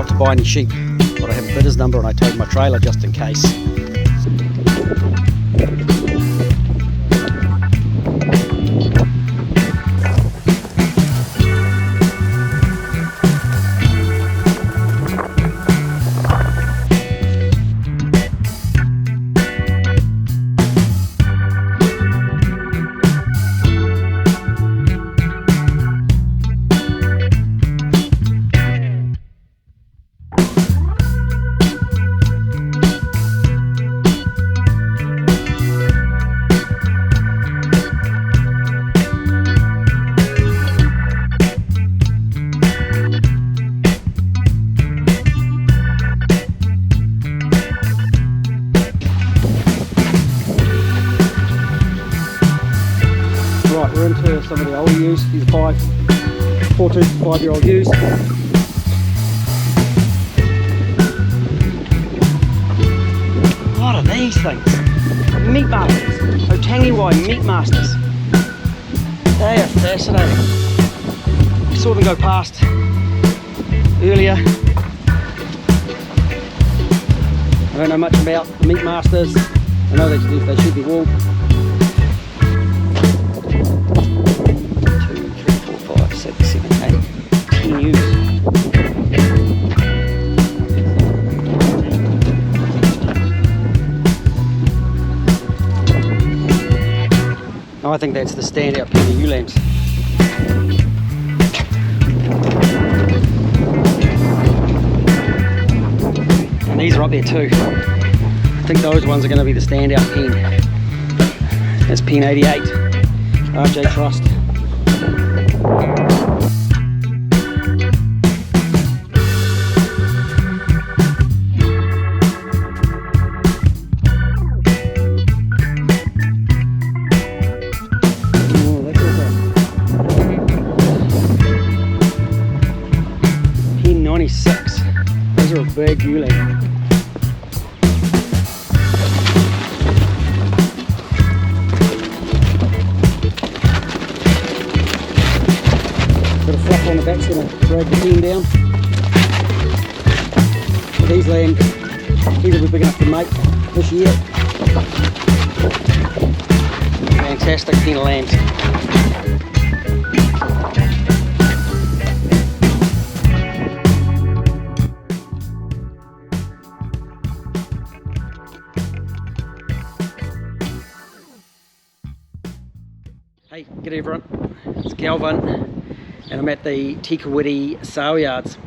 to buy any sheep, but I have a bidder's number and I towed my trailer just in case. Right, we're into some of the older ewes. These are 4 to 5 year old ewes. What are these things? Meat masters. Otangiwai meat masters. They are fascinating. I saw them go past earlier. I don't know much about the meat masters. I know they should be wool. 6, 7, 8, 10 ewes. Oh, I think that's the standout pair of ewe lambs. And these are up there too. I think those ones are going to be the standout pen. That's pen 88, RJ Trust. Pen 96. Those are a big ewe lamb. Bit of fluff on the back's going to drag the pen down. But these lambs, these will be big enough to mate this year. Fantastic pen of lambs. Hey, g'day everyone, it's Calvin and I'm at the Te Kuiti sale yards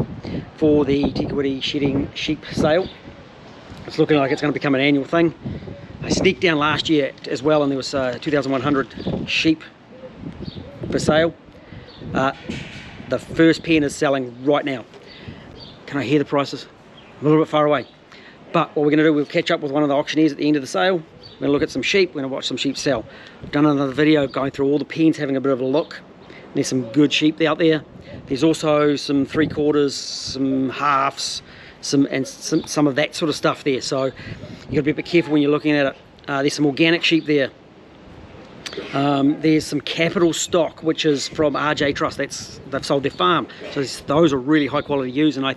for the Te Kuiti shedding sheep sale. It's looking like it's going to become an annual thing. I sneaked down last year as well and there was 2,100 sheep for sale. The first pen is selling right now. Can I hear the prices? I'm a little bit far away. But what we're going to do, we'll catch up with one of the auctioneers at the end of the sale. We're going to look at some sheep, we're going to watch some sheep sell. I've done another video going through all the pens, having a bit of a look. There's some good sheep out there. There's also some 3/4, some halves, some of that sort of stuff there. So you've got to be a bit careful when you're looking at it. There's some organic sheep there. There's some capital stock, which is from RJ Trust. They've sold their farm. So those are really high quality ewes, and I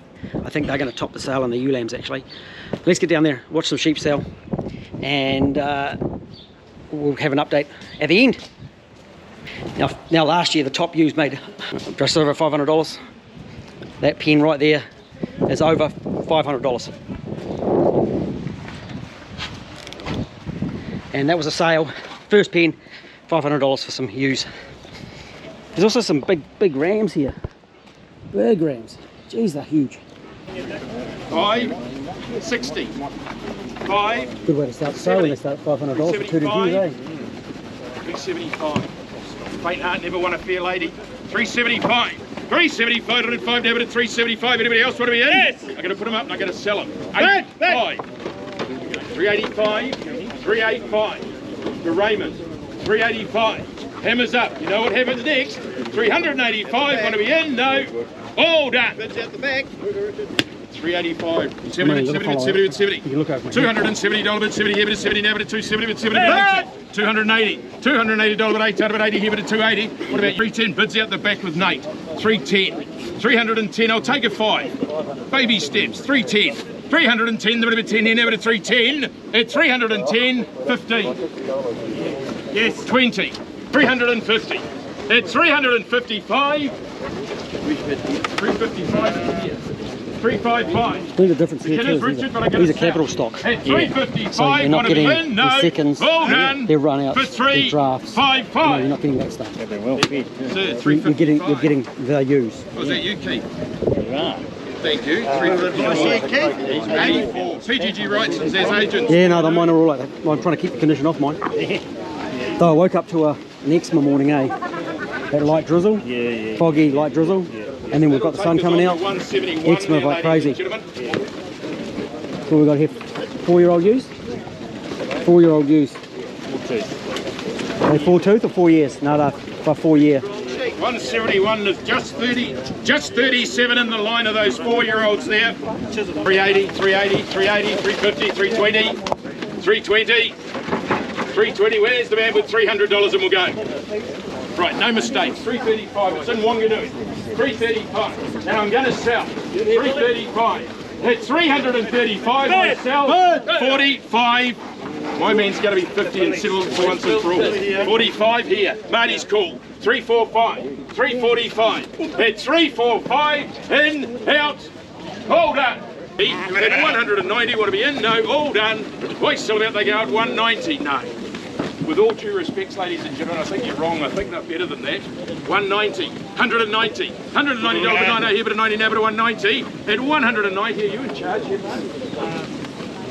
think they're going to top the sale on the ewe lambs actually. Let's get down there, watch some sheep sell, and we'll have an update at the end. Now last year the top ewes made just over $500. That pen right there is over $500. And that was a sale, first pen, $500 for some ewes. There's also some big rams here. Big rams. Jeez, they're huge. 560. 5. Good way to start the sale when they start at $500 for 2 ewes, eh? 375. Faint heart never won a fair lady. 375. 375. 105 down to 375. Anybody else want to be in? Yes. I'm going to put them up and I'm going to sell them. 85. 385. 385. The Raymond. 385. Hammers up. You know what happens next? 385. Want to be in? No. All done. That's at the back. 385. 70, 70, 70. You look over. $270 bid 70 here, but 70 now, but 270 bid 70. 280. $280 bid 800 bid 80 here, but 280. What about 310? Bids out the back with Nate. 310. 310, I'll take a 5. Baby steps, 310. 310, the bit of a 10 here, now at a 310. At 310, 15. Yes, 20. 350. At 355. 355 here. 355. I think the difference here too is these are capital stock. At 355, so you're not getting in? No. the seconds, Well done. they're run out, For 3, drafts. 5, 5. No, you're not getting that stuff. So You're getting the ewes. Was that you, Keith? Thank you. 354. PGG Wrightson's as agents. Yeah, no, mine are all like that. I'm trying to keep the condition off mine. So I woke up to an eczema morning, that light drizzle, foggy light drizzle, and then we've got the sun coming out, eczema like crazy. So we've got here 4-year-old ewes? 4-year-old ewes. Are they 4 tooth or 4 years? No, they're 4 year. 171 is just 37 in the line of those 4-year-olds there. 380, 380, 380, 350, 320, 320, 320. Where's the man with $300 and we'll go? Right, no mistakes. 335. It's in Wanganui. 335. And I'm going to sell. 335. At 335, I sell 45. My man's going to be 50 and settle for once and for all. 45 here. Marty's call. 345. 345. At 345. In, out. All done. At 190, want to be in? No, all done. Wait, still about they go at 190. No. With all due respects, ladies and gentlemen, I think you're wrong. I think they're better than that. 190, 190, $190, but I know here, but a 90 now, but a 190. At 190, are you in charge here, mate?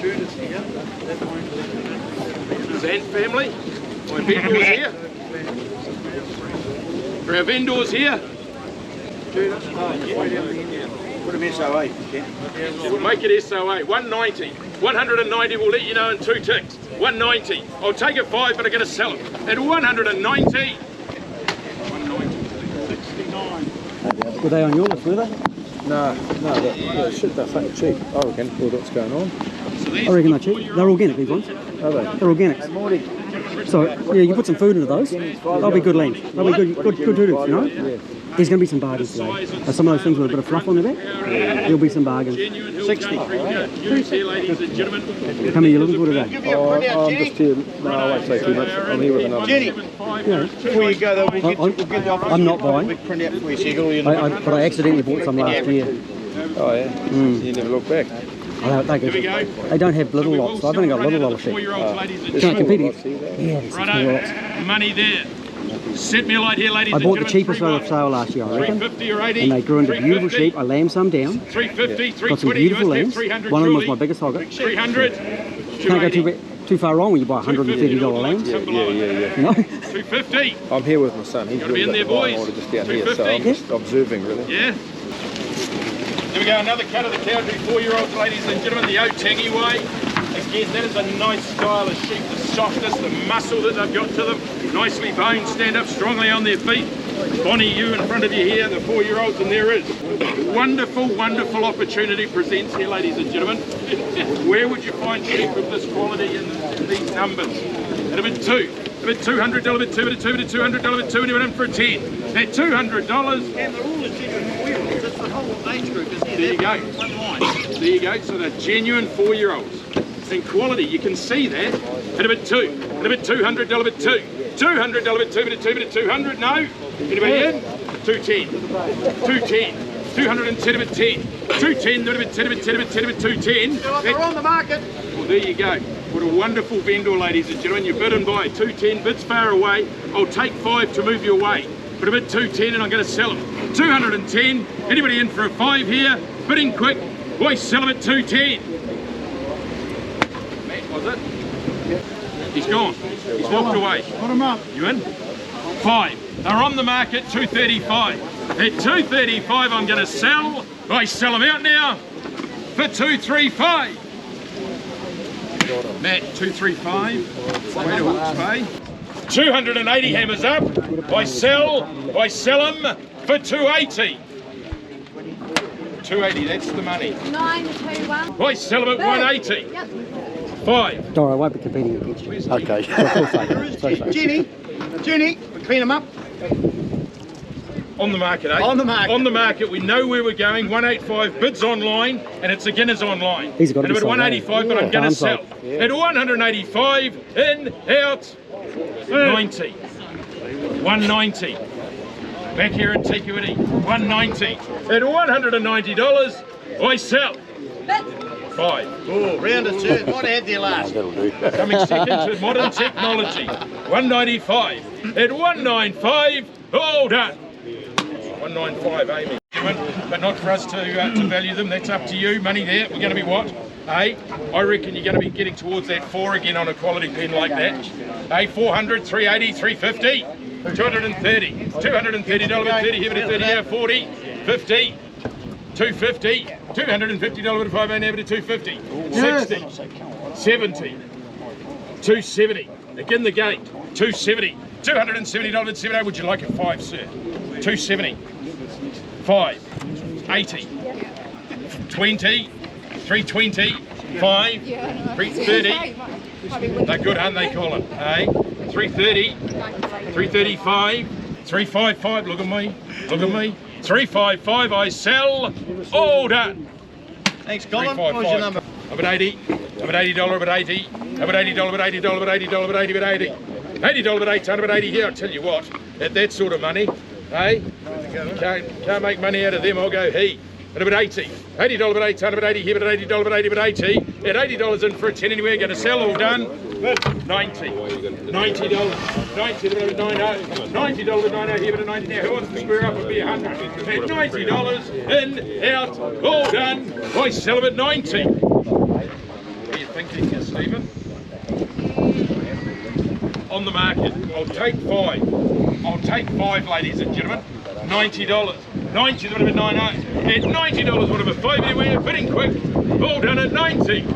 Judith's here. Zant family. My vendors here. Are our vendors here? Judith? Put them SOA, Ken. We'll make it SOA. 190. 190, we'll let you know in 2 ticks. 190. I'll take a 5, but I'm going to sell it. At 190. 190. 69. Were they on your list, were they? No, they're fucking cheap. I reckon, with what's going on. I reckon they're cheap. They're organic, these ones. Are they? They're organic. So, yeah, you put some food into those, they'll be good lambs. They'll be good doodles, you know? Yeah. There's going to be some bargains today. Some of those things with a bit of fluff on their back, there'll be some bargains. 60. How many are you looking for today? Oh, I'm just here. No, I won't say too much. I'm here with another. Jenny, before you go though, we'll get the office. I'm not buying. We'll print out for you, so you got all your But I accidentally bought some last year. Oh, yeah? You never look back. They don't have little lots, so I've only got little lot of sheep. Can't compete against. Yeah, Righto, money there. Set me a light here, ladies I and bought gentlemen. the cheapest lot of sale last year, I reckon. 350 or 80. And they grew into beautiful sheep. I lambed some down. 350, 320. Got some beautiful lambs. 300. One of them was my biggest hogger. 300. Can't go too far wrong when you buy $130 lambs. Yeah. You know? 250. I'm here with my son. He's Gotta be in there, boys. order just down here, so I'm just observing, really. Yeah. Here we go, another cut of the cow, 4-year-olds, ladies and gentlemen, the Otangi way. Again, that is a nice style of sheep, the softness, the muscle that they've got to them. Nicely boned, stand up strongly on their feet. Bonnie, you in front of you here, the 4-year-olds, and there is. Wonderful, wonderful opportunity presents here, ladies and gentlemen. Where would you find sheep of this quality in these numbers? At a bit 2. A bit $200, a bit 2, a bit 2, a bit $200, a bit 2, and you went in for a 10. At $200. And they're all the genuine wheels. It's the whole age group, isn't it? There you go. One line. There you go. So they're genuine 4-year-olds. In quality, you can see that. At a bit 2, and a bit $200, a bit 2. $200, a bit 2, bit 2, bit 200. No. Anybody in? 210. 210. 210, a bit 10. 210, a bit 10, a bit 10, a bit 10, a bit 210. They're on the market. Well, there you go. What a wonderful vendor, ladies and gentlemen. You're bid and buy 210, bits far away. I'll take 5 to move you away. But a bit 210 and I'm going to sell them. 210. Anybody in for a 5 here? Bidding quick. Boys, sell them at 210. Matt, was it? He's gone. He's walked away. Put them up. You in? 5. They're on the market, 235. At 235, I'm going to sell. I sell them out now for 235. Matt, 235. Way to Hawke's Bay. 280 hammers up. I sell them for 280. 280, that's the money. 921. I sell them at 180. Yep. 5. Dora, I won't be competing against you. Okay. Jenny, clean them up. On the market, eh? On the market. On the market. We know where we're going. 185 bids online, and it's a Guinness online. These have got to and be at sold, 185, but eh? I'm going to Done sell. sold. At 185, in, out, 90. 190. Back here in Te Kuiti, 190. At $190, I sell. 5. Oh, round of two. What had you last? That'll do. Coming second to modern technology. 195. At 195, all done. 195, Amy. But not for us to value them. That's up to you. Money there. We're going to be what? Hey, I reckon you're going to be getting towards that 4 again on a quality pen like that. Hey, 400, 380, 350, 230, $230, here, but a 30 here, 40, 50. 250, $250 with a 5 8 to 250, 60, 70, 270, again the gate, 270, $270, 70, would you like a 5, sir? 270, 5, 80, 20, 320, 5, 330, they're good, aren't they, Colin? Hey, 330, 335, 355, look at me, 355, I sell, all done. Thanks, Colin. What was your number? I'm at 80, I'm at $80, I'm at 80, I'm at $80, I'm at $80, I'm at $80, I'm at $80, I'm at $80, $80, at 800, at 80 here, I'll tell you what, at that sort of money, hey, you can't make money out of them, I'll go he. And I'm at 80, $80, at 800, at 80 here, but at $80, at 80, at 80, at $80 in for a 10 anywhere, going to sell, all done. 90, $90, $90, $90, $90 here, but a 90 now. Who wants to square up and be 100? At $90, in, out, all done. I sell them at 90. What are you thinking, Stephen? On the market, I'll take 5. I'll take 5, ladies and gentlemen. $90. 90 would have been 90. At $90 would have been 5 anywhere. Bidding quick. All done at 90. 90.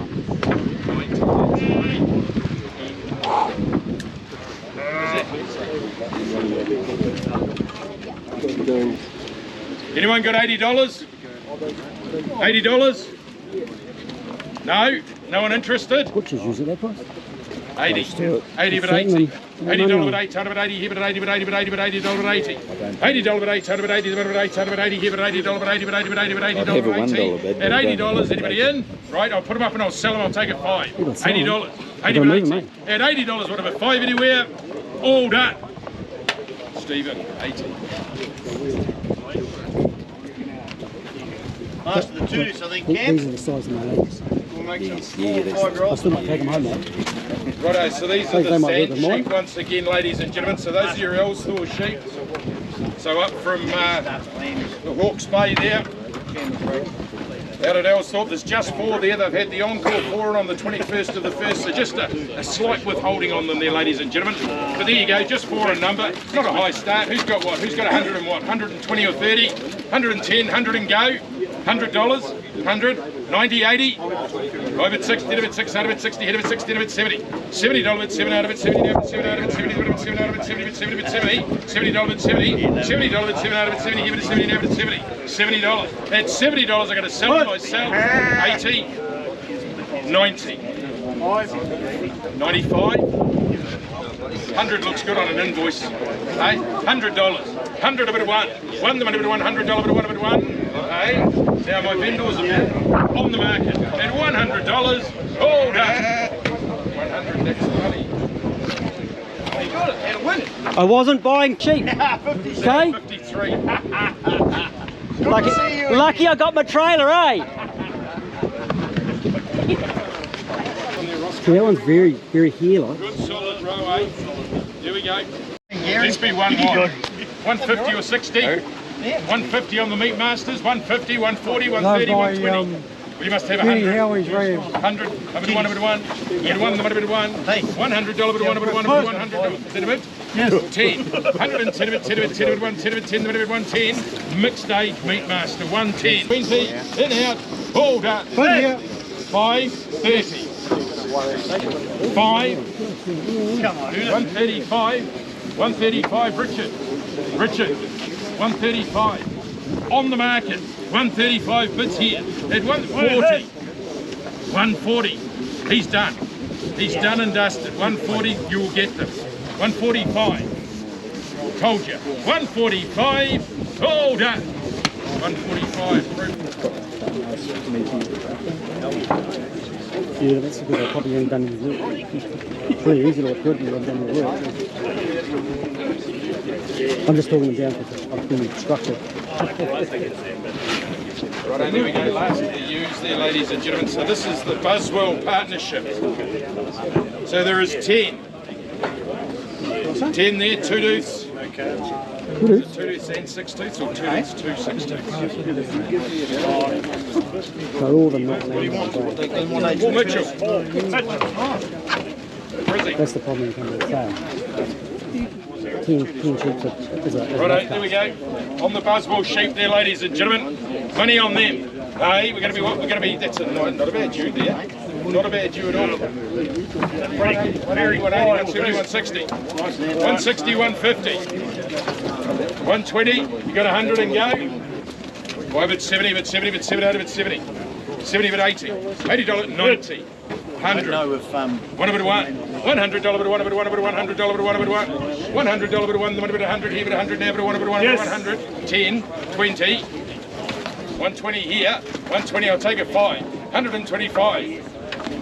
Anyone got $80? $80? No? No one interested? Butchers use it that price. 80. 80 but 80. $80 but 800 but 80 here but 80 but 80 but 80 but $80 but 80. $80 but 800 but 80 but 800 but 80 here but $80 but 80 but 80 but 80 but $80 but 80. At $80, anybody in? Right, I'll put them up and I'll sell them. I'll take it 5. $80. 80 but 80. At $80, whatever, 5 anywhere. All done. Stephen, 80. Last of the two, so I think, These Cam. are the size of my legs. We'll make some 4 or 5 I rolls. still might take them home, mate. Righto, so these are They the might work sand with mine. sheep once again, ladies and gentlemen. So those are your Ellsthorpe sheep. So up from the Hawke's Bay there, out at Ellsthorpe, there's just 4 there. They've had the encore 4 on the 21st of the 1st, so just a slight withholding on them there, ladies and gentlemen. But there you go, just 4 in number. It's not a high start. Who's got what? Who's got 100 and what? 120 or 30? 110, 100 and go. $100, 100, 90, 80, 5 at 60, hit of it 600, at 60, hit of it 60, hit of it 70, $70 at 7 out of it, 70 out of it, 7 out of it, 70, $7 out of it, 70, $70 at 70, $70 at 70, $70 at 7 out of it, 70, give it a 70, now at 70, $70. At $70, I'm going to sell them, I sell 80, 90, 95, 100 looks good on an invoice, hey, $100, 100 a bit of one the money bit of $100 a bit of one, hey, now my vendors are on the market at $100, all done, 100, that's the money. You got it, and win it. I wasn't buying cheap. Okay? 53. Lucky I got my trailer, eh? That one's very, very hair-like. Good solid row, eh? Here we go. Let's be one wide. 150 or 60. 150 on the meat masters. 150, 140, 130, 120. Well, you must have 100. 100. A bit of one, a bit of one. Get one, a bit of one. $100, a bit of one, a bit of one, a bit of $100. Is that a bit? Yes. 10. 110 of it, 10 of it, 10 of it, 1, 10 of it, 10 of it, 110. Mixed age meat master. 110. 20. In out. All done. 5. 30. 5. Come on. 135. 135. Richard. 135. On the market. 135 bids here. At 140. 140. He's done. He's done and dusted. 140, you will get them. 145. Told you. 145. All done. 145. Yeah, that's because I probably haven't done his work. It's really easy to look good when I've done the work. I'm just talking them down because I've been instructed. Right, and there we go, last of the ewes there, ladies and gentlemen. So this is the Buswell partnership. So there is 10. 10 there, 2 tooths. Okay. 2 tooths and 6 tooths, or 2 tooths, 2 6 tooths. So all of them not landing on the ground. Paul Mitchell. That's the problem when it comes to the sale. 10 sheep is a Right, there we go. On the Buswell sheep there, ladies and gentlemen. Money on them. Hey, we're going to be what? We're going to be, that's not a bad dew there. Not a bad dew at all. Very 180, 170, 160. 160, 150. 120, you got 100 and go. Why, but 70, but 70, but 70, but 70. 70, but 80. $80, 90. 100. One bit of one. $100 bit of one, bit of one, bit of $100 bit of one, bit of $100 bit of one, the money bit of 100 here, bit of 100 now, bit of one, bit of one, bit of 100. 10, 20. 120 here. 120, I'll take it 5. 125.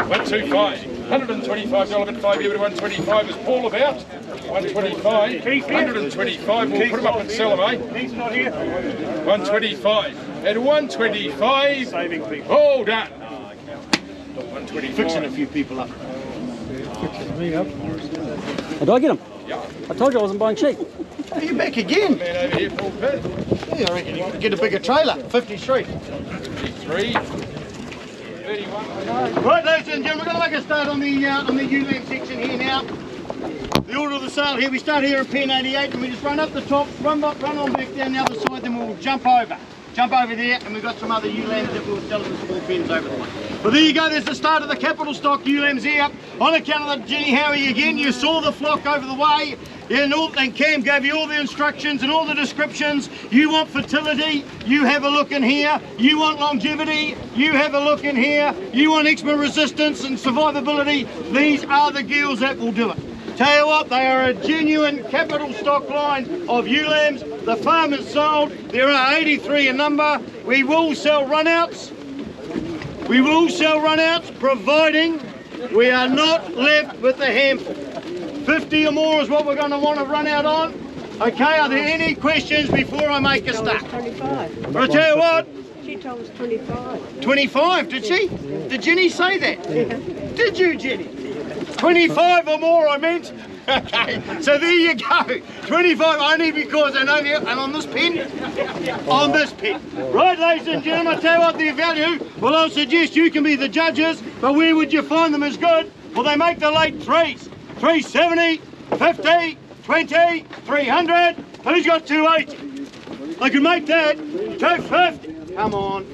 125. $125 bit 5 here, bit of 125 is Paul about. 125. 125. We'll put them up and sell them, eh? He's not here. 125. At 125. Saving people. All done. 125. Fixing a few people up. Did I get them? Yeah. I told you I wasn't buying sheep. Are you back again? Man over here, Paul Pitt. Yeah, I reckon you could get a bigger trailer. 53. 53. 31. Right, ladies and gentlemen, we're going to make a start on the ewe lamb section here now. The order of the sale here, we start here at pen 88 and we just run up the top, run on back down the other side, then we'll jump over there, and we've got some other ewe lambs that we'll sell in the small pens over the way. But there you go, there's the start of the capital stock ewe lambs here. On account of the Jenny Howie again, you saw the flock over the way, and Cam gave you all the instructions and all the descriptions. You want fertility, you have a look in here. You want longevity, you have a look in here. You want eczema resistance and survivability, these are the gills that will do it. Tell you what, they are a genuine capital stock line of ewe lambs. The farm is sold. There are 83 in number. We will sell runouts. We will sell runouts, providing we are not left with a handful. 50 or more is what we're going to want to run out on. Okay, are there any questions before I make a start? 25. But I tell you what, She told us 25. 25, did she? Did Jenny say that? Did you, Jenny? 25 or more, I meant. Okay, so there you go. 25 only because I know you, and on this pen, on this pen. Right, ladies and gentlemen, I tell you what, their value, well, I'll suggest you can be the judges, but where would you find them as good? Well, they make the late threes. 370, 50, 20, 300. Who's got 280? I can make that. 250. Come on.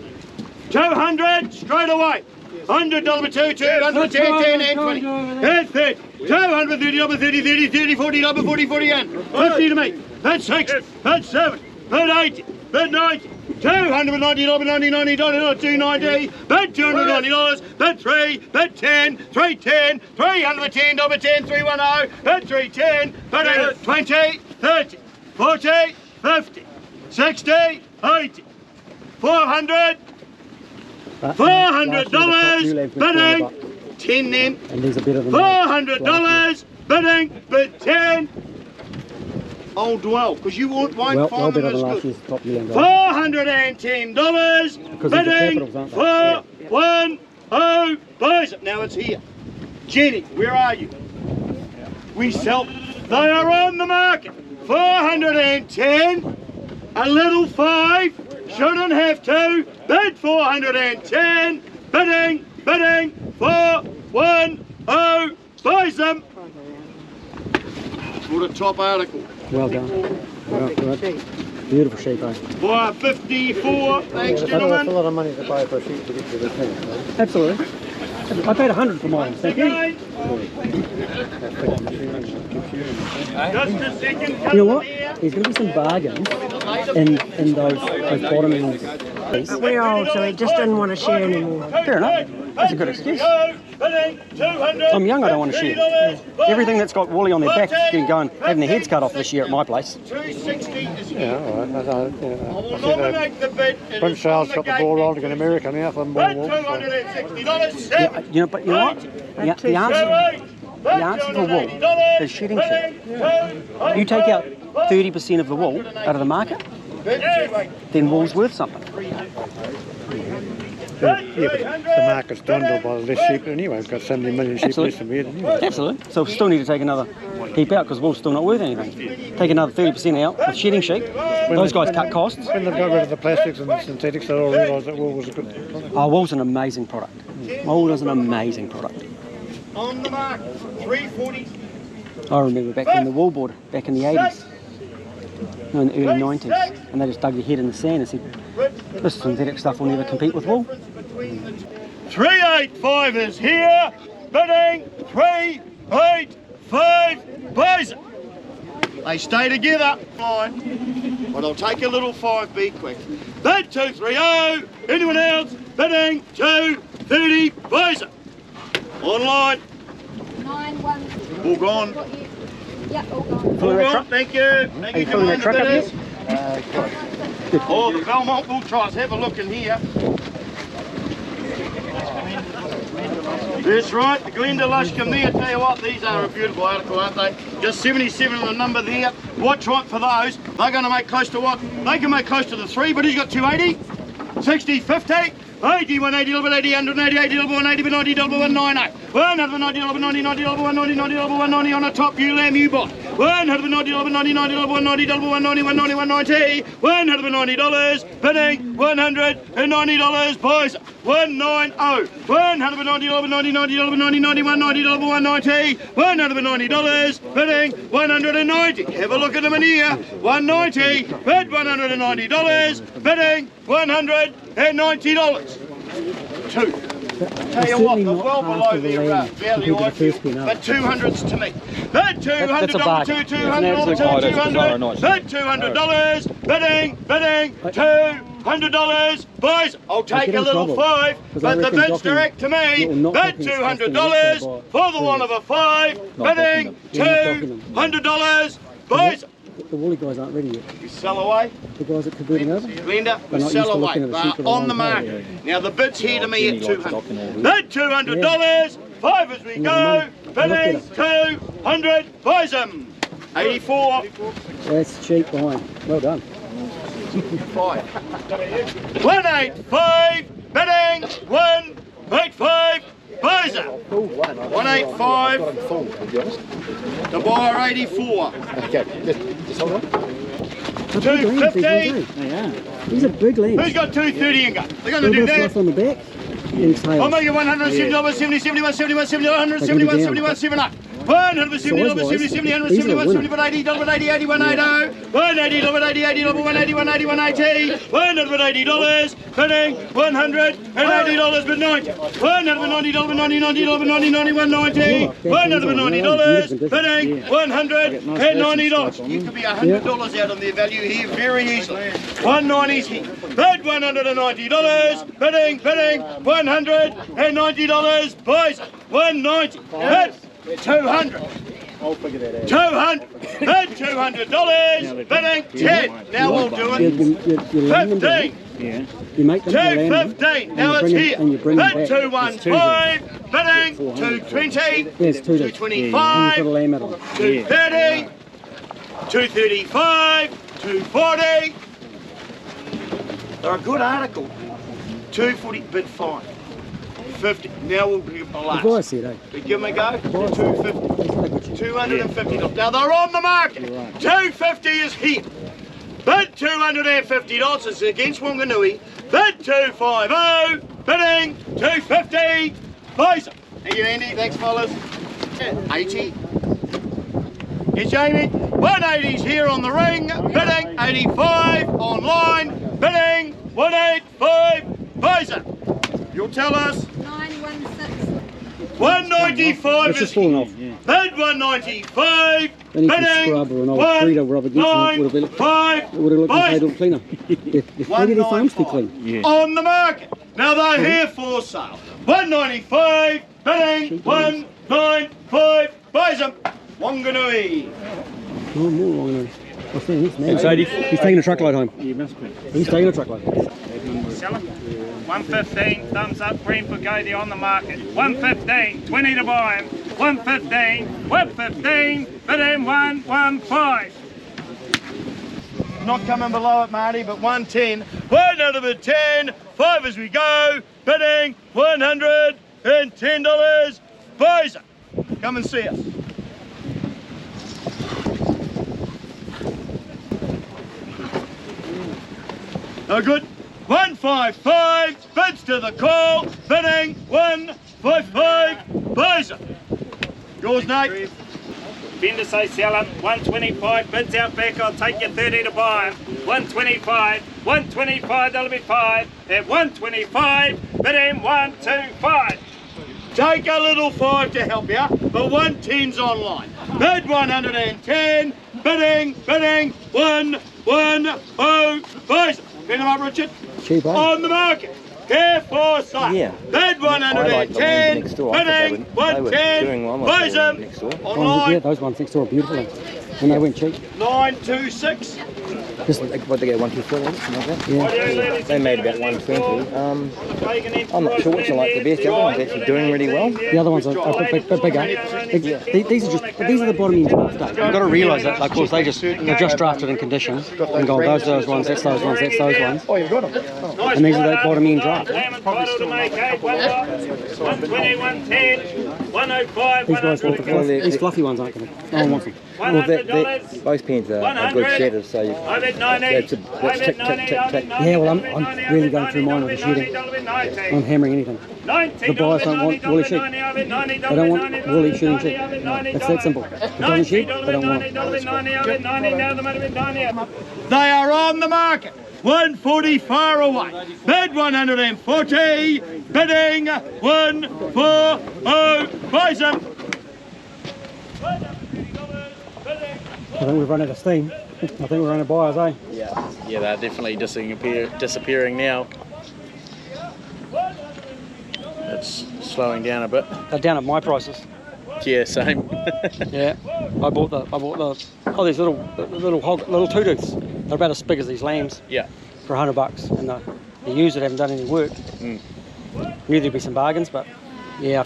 200 straight away. $100 2, 200, 10, 10, and 20. That's it. 230, 30, 30, 30, 40, 40, 40, and 50 to me. That's 60, that's 70, that's 80, that's 90. $290, 90, 90, 290, bet $290, bet 3, bet 10, 310, 310, double 10, 310, bet 310, bet 20, 30, 40, 50, 60, 80, 400, $400 bidding, 10 then, And these are better than $400 bidding, bid 10. Old dwell, because you won't well find them better as than last good. year's top year. $410 bidding for 1 who buys it. Now it's here. Jenny, where are you? We sell. They are on the market. 410. A little 5. Shouldn't have to. Bid 410. Bidding for 1 who buys them. For the top article. Well done. Well, beautiful sheep, eh? For 54. Thanks, That's a gentlemen. lot of money to buy for a sheep to get to this thing. Absolutely. I paid 100 for mine. Thank you. Again. Just a second. You know what? There's going to be some bargains in those bottom ends. But we're old, so we just didn't want to share anymore. Fair enough. That's a good excuse. bidding 200. I'm young, I don't want to shear. Everything that's got woolly on their back can go and having their heads cut off this year at my place. 260 is here. Yeah, all right. I will nominate the bid. Prince Charles got the ball rolling in America now for more Bid wool. $260. Yeah, you know, but you know what? The answer for wool is shedding shear. You take out 30% of the wool out of the market, then wool's worth something. Yeah, but the market's dwindled by less sheep anyway. We've got so many million sheep less than we had anyway. Absolutely. So we still need to take another heap out because wool's still not worth anything. Take another 30% out of shedding sheep. Those guys cut costs. When they got rid of the plastics and the synthetics, they all realised that wool was a good product. Oh, wool's an amazing product. Wool is an amazing product. On the mark, 340. I remember back when the wool board, back in the 80s, no, in the early 90s, and they just dug their head in the sand and said, this synthetic stuff will never compete with wool. 385 is here, bidding 385 buys it. They stay together, fine, but I'll take a little 5B quick. Bid 230, anyone else, bidding 230 buys it. Online, 9-1. all gone. Yeah, all gone. All gone, thank you. Thank you, filling that truck up yet? Oh, the Belmont Bull Trot's, have a look in here. That's right, the Glenda Lushcombe there. Tell you what, these are a beautiful article, aren't they? Just 77 on the number there. What trot for those? They're going to make close to what? They can make close to the 3, but he's got 280, 60, 50, 80, 180, 80, 180, 80, 180, 90, 190, 190, 190, 90, 190, 90, 190 on the top, you lamb, you bot. 190, 190, 90, 190, 190, 190, 190, $190, bidding $190, boys, 190, 190, 190, 90, 190, 90, 190, 190, $190, bidding 190. Have a look at them in here. 190, bid $190, bidding $190. Two. Tell you what, the well below their value, I feel, but 200's to me. Bid $200, $200, bid $200, bidding $200, boys, I'll take a little 5, but the bid's direct to me. Bid $200 for the one of a 5, bidding $200, boys. The woolly guys aren't ready yet. We sell away. The guys that converting over? Glenda, we sell away. On the market. Now the bid's here to me at 200. Bid $200, 5 as we go. Bidding 200, buys them. 84. That's cheap behind. Well done. 185, bidding 185, buys it. 185. The buyer 84. Okay, just hold on. 250. Yeah. These are big lambs. Who's got 230 and go? They're going A to do little bit of that. fluff on the back. And tails. I'll make it $170, 70, 71, 71, 71, 171, 71, 71. $170, 70, 70, 171, 71, 80, 80, 80, 180, 180, 180, 80, 180, 180, 180, $180, bidding $180, but 90, $190, 90, 90, 90, 90, 190, $190, bidding $190. You could be $100 out on their value here very easily. 190's here. Bid $190, bidding $190, boys, 190, bid 200. I'll figure that out. 200. Bid $200. Bidding 10. Now we'll do it. 15. Yeah. You make them 215. Now it's here. Bid 215. Bidding 220. There's 225. 230. 235. 240. They're a good article. 240. Bid 5. 50. Now we'll give them a last. Advice here, We give them a go. 250. $250. Now they're on the market. 250 is here. Bid $250. It's against Wanganui. Bid 250. Bidding 250. Buys it. Thank you, Andy. Thanks, fellas. 80. Yes, Jamie. 180's here on the ring. Bidding 85 online. Bidding 185. Buys it. You'll tell us. 916. It's 195 is just falling off. bid 195. Then you can Bidding scrub or an old Frito rub against it. It would have looked like a little cleaner. They're pretty, their foam's too clean. on the market. Now they're here for sale. 195. bidding 195, buys them. Wanganui. Oh, more long. What's that? He's taking a truckload home. He's taking a truckload. Sell it. 115, thumbs up, green for Goaty on the market. 115, 20 to buy him. 115, 115, bidding 115. Not coming below it, Marty, but 110. 110, 5 as we go, bidding $110. Buys it. Come and see us. No good. 155, bids to the call, bidding 155, buys it. Yours, Nate. Vendor say sell him. 125, bids out back, I'll take you 30 to buy him. 125, 125, that'll be 5. At 125, bidding 125. Take a little 5 to help you, but 110's online. Bid 110, bidding 110, buys it. Pick them up, Richard. Cheap, eh? On the market. Care for sale. Yeah. Bid 110, bidding 110, buys them. Online. Yeah, those ones next door are beautiful. And they went cheap. 926. Just What they get 124, something like that? yeah. They made about 120. I'm not sure which I like the best. The other one's actually doing really well. The other ones are bigger. These are the bottom end ones. You've got to realise that, of course, they're just drafted in condition and gone, those ones, that's those ones, that's those ones. Oh, you've got them. And these are the bottom end draft. 120, 110, 105, These guys want the fluffy, these fluffy ones aren't going to. No one wants them. Well, both pens are good shedders, so it's a tick, tick, tick, tick. Yeah, well, I'm really going through mine with the shedding. I'm hammering anything. The buyers don't want woolly sheep. They don't want woolly shooting sheep. It's that simple. If it doesn't shed, they don't want it. They are on the market. 140 far away. Bid 140. Bidding 140. Buys them. I think we've run out of steam. I think we're running buyers, eh? Yeah, they're definitely disappearing now. It's slowing down a bit. They're down at my prices. Yeah, same. Yeah, I bought the these little two-tooths. They're about as big as these lambs. Yeah. For $100, and the ewes that haven't done any work. Knew there'd be some bargains, but yeah,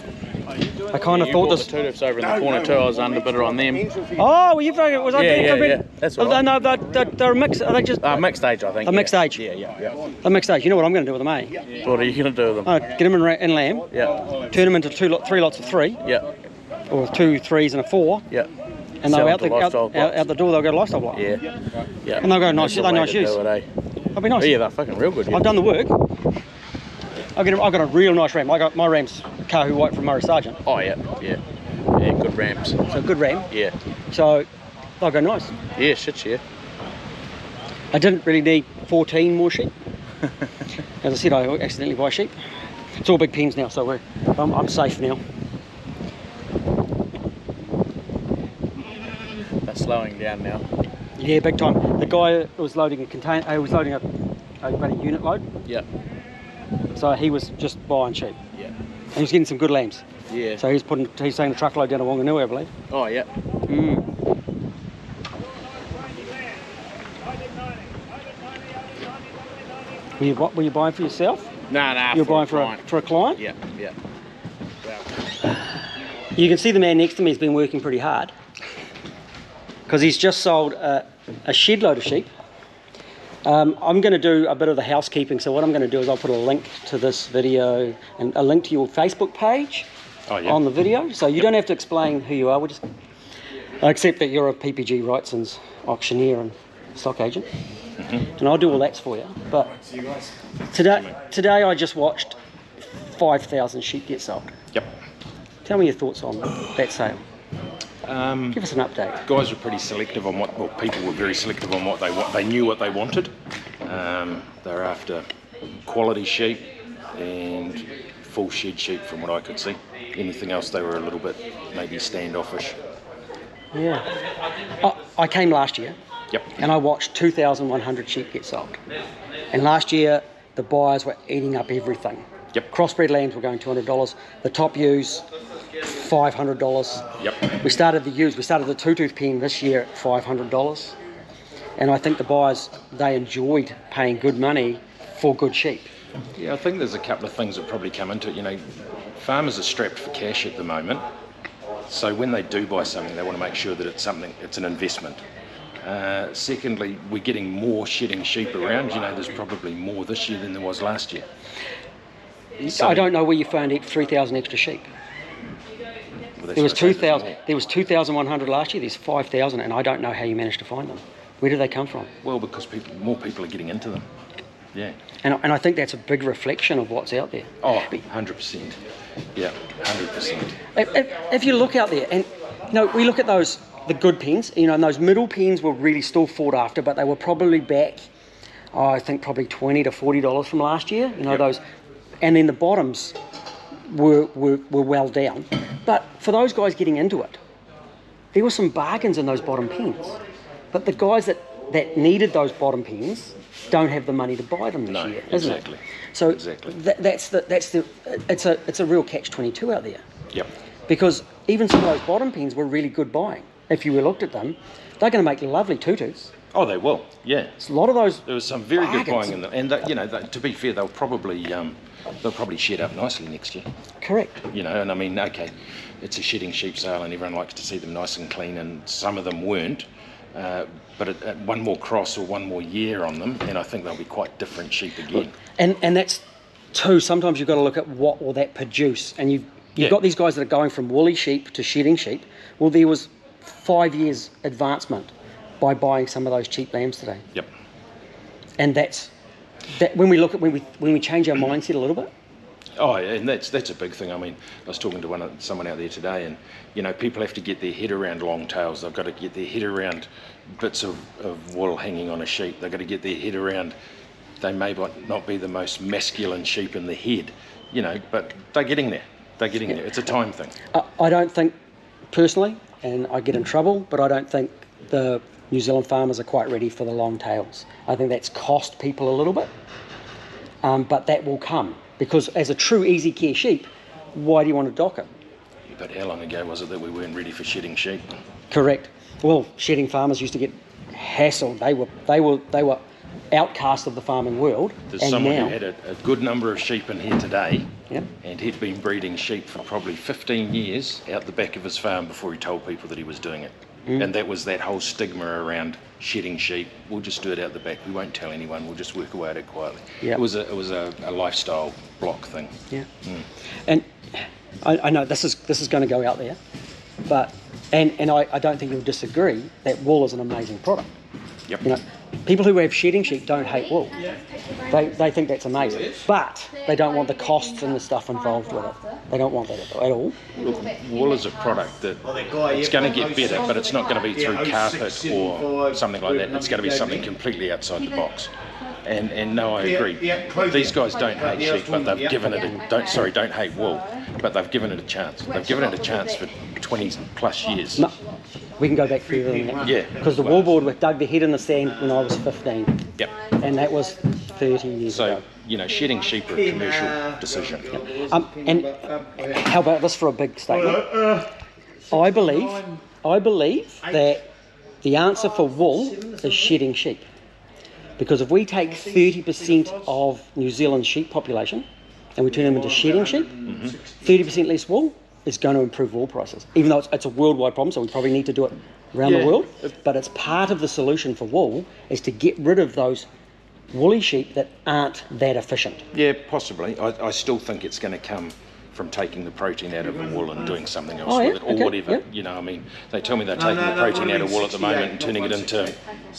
I kind of thought this. The two-toofs over in the corner too. I was underbidder on them. Oh, well, you've was I? Yeah. That's all right. No, they're mixed. Are they just mixed age, I think. a mixed age? Yeah. A mixed age. You know what I'm going to do with them, eh? What are you going to do with them? Get them in lamb. Yeah. Turn them into three lots of 3. Yeah. Or 2 3s and a 4. Yeah. And they'll out the door. They'll go to lifestyle block. Yeah. And they'll go nice. They're nice ewes. They'll be nice. Oh, yeah, they're fucking real good. Yeah. I've done the work. I've got a real nice ram. My ram's Kahu White from Murray Sargent. Oh yeah, good rams. So good ram. Yeah. So they'll go nice. Yeah, shit, yeah. I didn't really need 14 more sheep. As I said, I accidentally buy sheep. It's all big pens now, so I'm safe now. They're slowing down now. Yeah, big time. The guy was loading a container. He was loading a unit load. Yeah. So he was just buying sheep. Yeah. And he was getting some good lambs. Yeah. So he's taking a truckload down to Wanganui, I believe. Oh yeah. Were you buying for yourself? Nah. You're buying for a client? Yeah. You can see the man next to me has been working pretty hard because he's just sold a shed load of sheep. I'm going to do a bit of the housekeeping, so what I'm going to do is I'll put a link to this video and a link to your Facebook page on the video, so you don't have to explain who you are. We'll just accept that you're a PPG Wrightson's auctioneer and stock agent, and I'll do all that for you. But today I just watched 5,000 sheep get sold. Yep. Tell me your thoughts on that sale. Give us an update. Guys were pretty selective on people were very selective on what they want. They knew what they wanted. They're after quality sheep and full shed sheep from what I could see. Anything else, they were a little bit maybe standoffish. Yeah. I came last year. Yep. And I watched 2,100 sheep get sold. And last year, the buyers were eating up everything. Yep. Crossbred lambs were going $200. The top ewes, $500. Yep. We started the 2-tooth pen this year at $500. And I think the buyers, they enjoyed paying good money for good sheep. Yeah, I think there's a couple of things that probably come into it. You know, farmers are strapped for cash at the moment. So when they do buy something, they want to make sure that it's an investment. Secondly, we're getting more shedding sheep around. You know, there's probably more this year than there was last year. So, I don't know where you found 3,000 extra sheep. Well, There was 2,000. There was 2,100 last year. There's 5,000, and I don't know how you managed to find them. Where do they come from? Well, because more people are getting into them. Yeah. And I think that's a big reflection of what's out there. Oh, 100%. Yeah, 100%. If you look out there, and you know, we look at the good pens, you know, and those middle pens were really still fought after, but they were probably back, I think probably $20 to $40 from last year. You know, Yep. those, and then the bottoms were well down. But for those guys getting into it, there were some bargains in those bottom pens. But the guys that needed those bottom pens don't have the money to buy them this year, isn't exactly. it? So Exactly. it's a real catch-22 out there. Yep. Because even some of those bottom pens were really good buying. If you looked at them, they're going to make lovely tutus. Oh, they will. Yeah. It's a lot of those. There was some very good bargains. buying in them, and you know, to be fair, they'll probably shed up nicely next year. Correct. You know, and I mean, okay, it's a shedding sheep sale, and everyone likes to see them nice and clean, and some of them weren't. But at one more cross or one more year on them, and I think they'll be quite different sheep again. And that's too. Sometimes you've got to look at what will that produce, and you've Yeah. got these guys that are going from woolly sheep to shedding sheep. Well, there was 5 years advancement by buying some of those cheap lambs today. Yep. And that's that when we change our mindset a little bit. Oh, and that's a big thing. I mean, I was talking to someone out there today, and you know, people have to get their head around long tails. They've got to get their head around bits of wool hanging on a sheep. They've got to get their head around. They may not be the most masculine sheep in the head, you know, but they're getting there. They're getting there. It's a time thing. I don't think, personally, and I get in trouble, but I don't think the New Zealand farmers are quite ready for the long tails. I think that's cost people a little bit, but that will come. Because as a true easycare sheep, why do you want to dock it? But how long ago was it that we weren't ready for shedding sheep? Correct. Well, shedding farmers used to get hassled. They were outcast of the farming world. There's and someone now, who had a good number of sheep in here today, yeah, and he'd been breeding sheep for probably 15 years out the back of his farm before he told people that he was doing it. And that was that whole stigma around shedding sheep. We'll just do it out the back. We won't tell anyone. We'll just work away at it quietly. Yeah. It was a lifestyle block thing. Yeah. And I know this is going to go out there, but and I don't think you'll disagree that wool is an amazing product. Yep. You know, people who have shedding sheep don't hate wool. They think that's amazing, but they don't want the costs and the stuff involved with it. They don't want that at all. Look, wool is a product that it's going to get better, but it's not going to be through carpet or something like that. It's going to be something completely outside the box. And no, I agree. These guys don't hate sheep, but they've given it don't hate wool, but they've given it a chance. They've given it a chance for 20 plus years. No, we can go back further than that. Yeah. Because the wool board dug their head in the sand when I was 15. Yep. And that was 30 years ago. So, you know, shedding sheep are a commercial decision. And how about this for a big statement? I believe that the answer for wool is shedding sheep. Because if we take 30% of New Zealand's sheep population and we turn them into shedding sheep, 30% less wool is going to improve wool prices. Even though it's a worldwide problem, so we probably need to do it around the world. But it's part of the solution for wool is to get rid of those woolly sheep that aren't that efficient. Yeah, possibly. I still think it's going to come from taking the protein out of the wool and doing something else with it, or whatever. You know, I mean, they tell me they're taking the protein out of wool at the moment and turning it into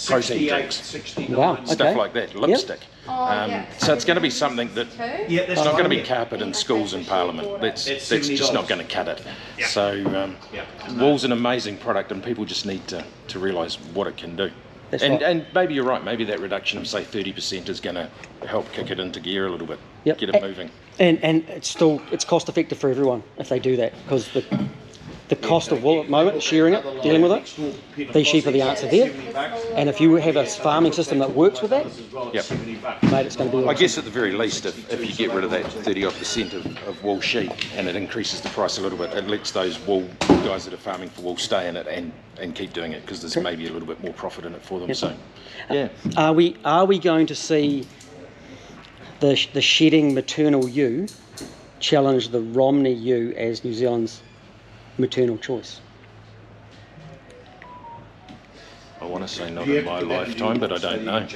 protein drinks, Wow, stuff like that, lipstick. So it's going to be something that it's not going to be carpet in schools and Parliament. That's just not going to cut it. So wool's an amazing product, and people just need to realise what it can do. And maybe you're right. Maybe that reduction of say 30% is going to help kick it into gear a little bit, get it moving. And it's cost effective for everyone if they do that, because the cost of wool at the moment, shearing it, dealing with it, these sheep are the answer there. And if you have a farming system that works with that, Yep. mate, it's going to be I awesome. guess at the very least, if you get rid of that 30-odd% of wool sheep and it increases the price a little bit, it lets those wool guys that are farming for wool stay in it and keep doing it because there's maybe a little bit more profit in it for them. So, yeah. Are we going to see the shedding maternal ewe challenge the Romney ewe as New Zealand's maternal choice? I want to say not in my lifetime, but I don't know.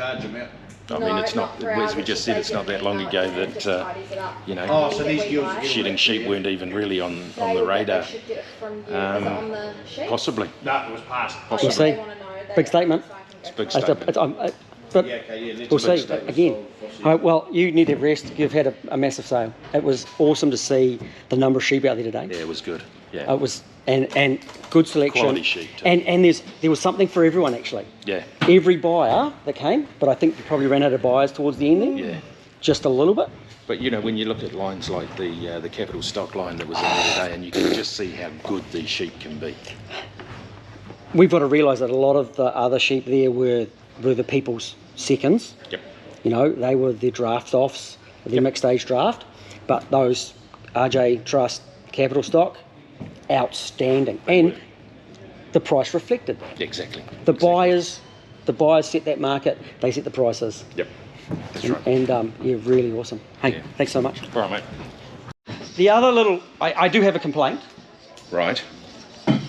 I mean, it's not, as we just said, it's not that long ago that, you know, shedding sheep weren't even really on the radar. Possibly. No, it was past. We'll see. Big statement. It's a big statement. But we'll see again. Well, you need to rest. You've had a massive sale. It was awesome to see the number of sheep out there today. Yeah, it was good. Yeah. It was and good selection. Quality sheep too. And there was something for everyone actually. Yeah. Every buyer that came, but I think you probably ran out of buyers towards the end there. Yeah. Just a little bit. But you know, when you look at lines like the capital stock line that was in there today, and you can just see how good these sheep can be. We've got to realise that a lot of the other sheep there were the people's seconds. Yep. You know, they were the draft offs, the mixed age draft, but those RJ Trust capital stock, outstanding, and the price reflected that. Exactly. The buyers set that market. They set the prices. Yep. That's right. And yeah, really awesome. Hey, Yeah. thanks so much. All right, mate. The other little, I do have a complaint, Right.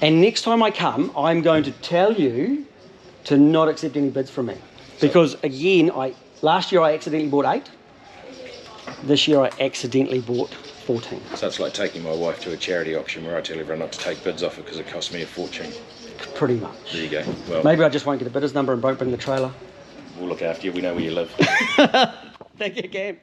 and next time I come, I'm going to tell you to not accept any bids from me, because again, last year I accidentally bought 8. This year I accidentally bought 14. So it's like taking my wife to a charity auction where I tell everyone not to take bids off it because it costs me a fortune. Pretty much. There you go. Well, Maybe I just won't get a bidder's number and won't bring the trailer. we'll look after you. We know where you live. Thank you, Cam.